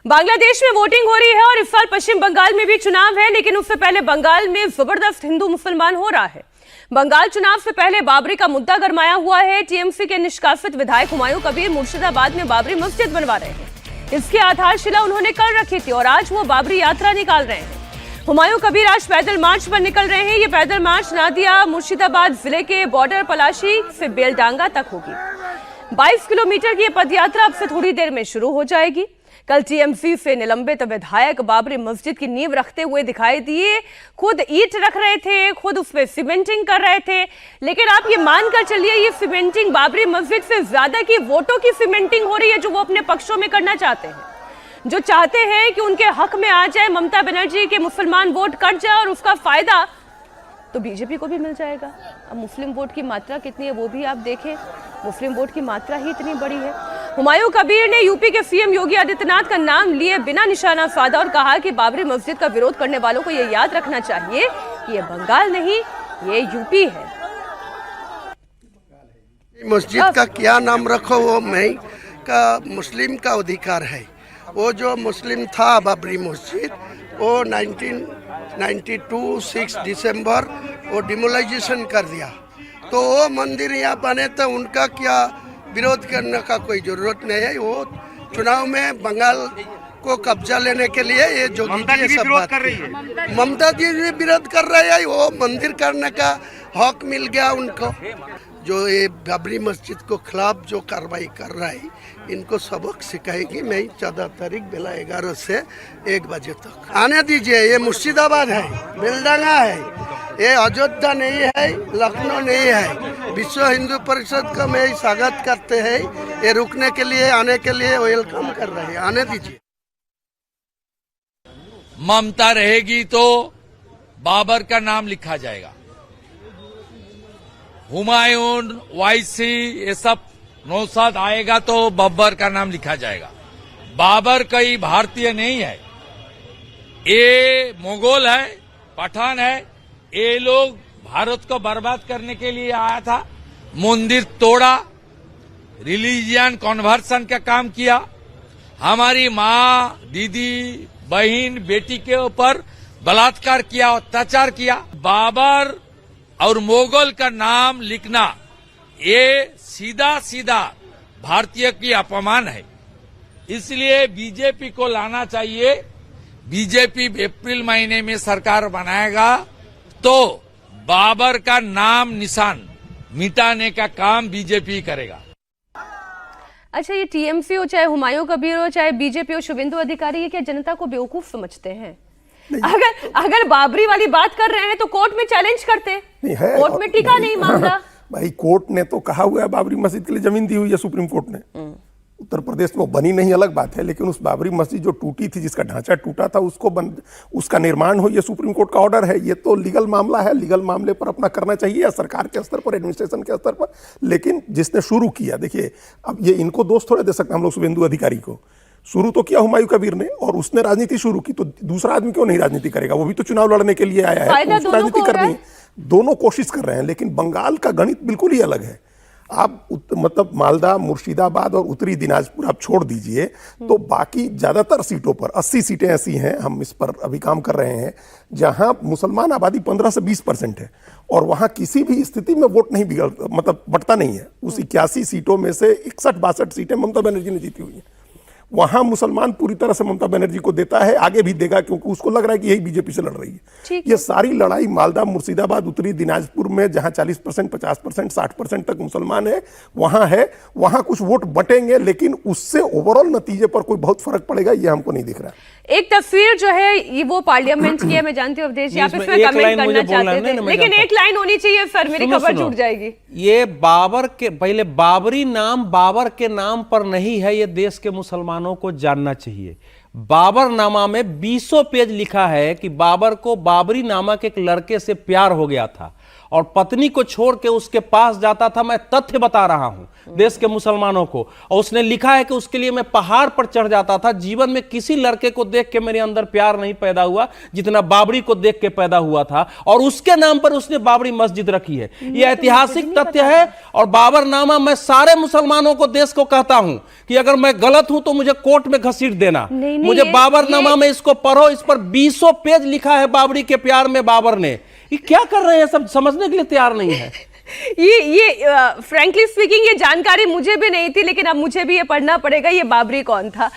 बांग्लादेश में वोटिंग हो रही है और इस साल पश्चिम बंगाल में भी चुनाव है, लेकिन उससे पहले बंगाल में जबरदस्त हिंदू मुसलमान हो रहा है। बंगाल चुनाव से पहले बाबरी का मुद्दा गरमाया हुआ है। टीएमसी के निष्कासित विधायक हुमायूं कबीर मुर्शिदाबाद में बाबरी मस्जिद बनवा रहे हैं। इसकी आधारशिला उन्होंने कल रखी थी और आज वो बाबरी यात्रा निकाल रहे हैं। हुमायूं कबीर आज पैदल मार्च पर निकल रहे हैं। ये पैदल मार्च नादिया मुर्शिदाबाद जिले के बॉर्डर पलाशी से बेलडांगा तक होगी। 22 किलोमीटर की ये पदयात्रा अब से थोड़ी देर में शुरू हो जाएगी। कल टीएमसी से निलंबित विधायक बाबरी मस्जिद की नींव रखते हुए दिखाई दिए। खुद ईंट रख रहे थे, खुद उस पर सीमेंटिंग कर रहे थे। लेकिन आप ये मानकर चलिए, ये सीमेंटिंग बाबरी मस्जिद से ज्यादा की वोटों की सीमेंटिंग हो रही है जो वो अपने पक्षों में करना चाहते हैं, जो चाहते हैं कि उनके हक में आ जाए ममता बनर्जी के मुसलमान वोट कट जाए और उसका फायदा तो बीजेपी को भी मिल जाएगा। अब मुस्लिम वोट की मात्रा कितनी है वो भी आप देखें, मुस्लिम वोट की मात्रा ही इतनी बड़ी है। हुमायूं कबीर ने यूपी के सीएम योगी आदित्यनाथ का नाम लिए बिना निशाना साधा और कहा कि बाबरी मस्जिद का विरोध करने वालों को यह याद रखना चाहिए कि ये बंगाल नहीं, ये यूपी है। मस्जिद का क्या नाम रखो वो मैं का मुस्लिम का अधिकार है। वो जो मुस्लिम था बाबरी मस्जिद वो 1992 6 दिसंबर वो डिमोलाइजेशन कर दिया, तो वो मंदिर यहाँ बने तो उनका क्या विरोध करने का कोई जरूरत नहीं है। वो चुनाव में बंगाल को कब्जा लेने के लिए ये जोगी जी सब बात कर रही है। ममता जी भी विरोध कर रहे हैं। वो मंदिर करने का हक मिल गया उनको। जो ये बाबरी मस्जिद को खिलाफ जो कार्रवाई कर रहा है, इनको सबक सिखाएगी। मैं 14 तारीख बेला 11 से 1 बजे तक आने दीजिए। ये मुर्शिदाबाद है, बेलडांगा है, ये अयोध्या नहीं है, लखनऊ नहीं है। विश्व हिंदू परिषद का मैं स्वागत करते हैं। ये रुकने के लिए, आने के लिए वेलकम कर रहे हैं। आने दीजिए। ममता रहेगी तो बाबर का नाम लिखा जाएगा। हुमायूं, वाईसी, ये सब नौशाद आएगा तो बब्बर का नाम लिखा जाएगा। बाबर कोई भारतीय नहीं है, ये मुगल है, पठान है। ये लोग भारत को बर्बाद करने के लिए आया था। मंदिर तोड़ा, रिलीजियन कन्वर्सन का काम किया। हमारी माँ, दीदी, बहन, बेटी के ऊपर बलात्कार किया, अत्याचार किया। बाबर और मुगल का नाम लिखना ये सीधा सीधा भारतीय की अपमान है। इसलिए बीजेपी को लाना चाहिए। बीजेपी अप्रैल महीने में सरकार बनाएगा तो बाबर का नाम निशान मिटाने का काम बीजेपी करेगा। अच्छा, ये टीएमसी हो, चाहे हुमायूं कबीर हो, चाहे बीजेपी हो, शुभेंदु अधिकारी, ये क्या जनता को बेवकूफ समझते हैं? अगर बाबरी वाली बात कर रहे हैं तो कोर्ट में चैलेंज करते हैं। कोर्ट में टिका नहीं मामला। भाई कोर्ट ने तो कहा हुआ है बाबरी मस्जिद के लिए जमीन दी हुई है सुप्रीम कोर्ट ने। उत्तर प्रदेश में बनी नहीं अलग बात है, लेकिन उस बाबरी मस्जिद जो टूटी थी, जिसका ढांचा टूटा था, उसका निर्माण हो, ये सुप्रीम कोर्ट का ऑर्डर है। ये तो लीगल मामला है, लीगल मामले पर अपना करना चाहिए या सरकार के स्तर पर, एडमिनिस्ट्रेशन के स्तर पर। लेकिन जिसने शुरू किया, देखिए अब ये इनको दोष थोड़े दे सकते हम लोग शुभेंदु अधिकारी को। शुरू तो किया हुमायूं कबीर ने और उसने राजनीति शुरू की, तो दूसरा आदमी क्यों नहीं राजनीति करेगा? वो भी तो चुनाव लड़ने के लिए आया है, तो राजनीति करनी। दोनों कोशिश कर रहे हैं, लेकिन बंगाल का गणित बिल्कुल ही अलग है। आप मतलब मालदा, मुर्शिदाबाद और उत्तरी दिनाजपुर आप छोड़ दीजिए, तो बाकी ज्यादातर सीटों पर 80 सीटें ऐसी हैं, हम इस पर अभी काम कर रहे हैं, जहां मुसलमान आबादी 15 से 20% है और वहां किसी भी स्थिति में वोट नहीं बिगड़ मतलब बढ़ता नहीं है। उस 81 सीटों में से 61-62 सीटें ममता बनर्जी ने जीती हुई है। वहां मुसलमान पूरी तरह से ममता बनर्जी को देता है, आगे भी देगा, क्योंकि उसको लग रहा है कि यही बीजेपी से लड़ रही है। ये सारी लड़ाई मालदा, मुर्शिदाबाद, उत्तरी दिनाजपुर में जहां 40%, 50%, 60% तक मुसलमान है, वहां कुछ वोट बटेंगे, लेकिन उससे ओवरऑल नतीजे पर कोई बहुत फर्क पड़ेगा ये हमको नहीं दिख रहा। एक तस्वीर जो है ये वो पार्लियामेंट की है, मैं जानती हूँ अवधेश जी आप इसमें कमेंट करना चाहते थे, लेकिन एक लाइन होनी चाहिए सर, मेरी खबर छूट जाएगी। ये बाबर के पहले बाबरी नाम बाबर के नाम पर नहीं है, ये देश के मुसलमानों को जानना चाहिए। बाबरनामा में 20 पेज लिखा है कि बाबर को बाबरी नामक एक लड़के से प्यार हो गया था और पत्नी को छोड़ के उसके पास जाता था। मैं तथ्य बता रहा हूं देश के मुसलमानों को। और उसने लिखा है कि उसके लिए मैं पहाड़ पर चढ़ जाता था। जीवन में किसी लड़के को देख के मेरे अंदर प्यार नहीं पैदा हुआ जितना बाबरी को देख के पैदा हुआ था, और उसके नाम पर उसने बाबरी मस्जिद रखी है। यह ऐतिहासिक तथ्य है। और बाबरनामा मैं सारे मुसलमानों को, देश को कहता हूं कि अगर मैं गलत हूं तो मुझे कोर्ट में घसीट देना। मुझे बाबरनामा में इसको पढ़ो, इस पर 20 पेज लिखा है बाबरी के प्यार में बाबर ने। ये क्या कर रहे हैं, सब समझने के लिए तैयार नहीं है। ये फ्रैंकली स्पीकिंग ये जानकारी मुझे भी नहीं थी, लेकिन अब मुझे भी ये पढ़ना पड़ेगा ये बाबरी कौन था।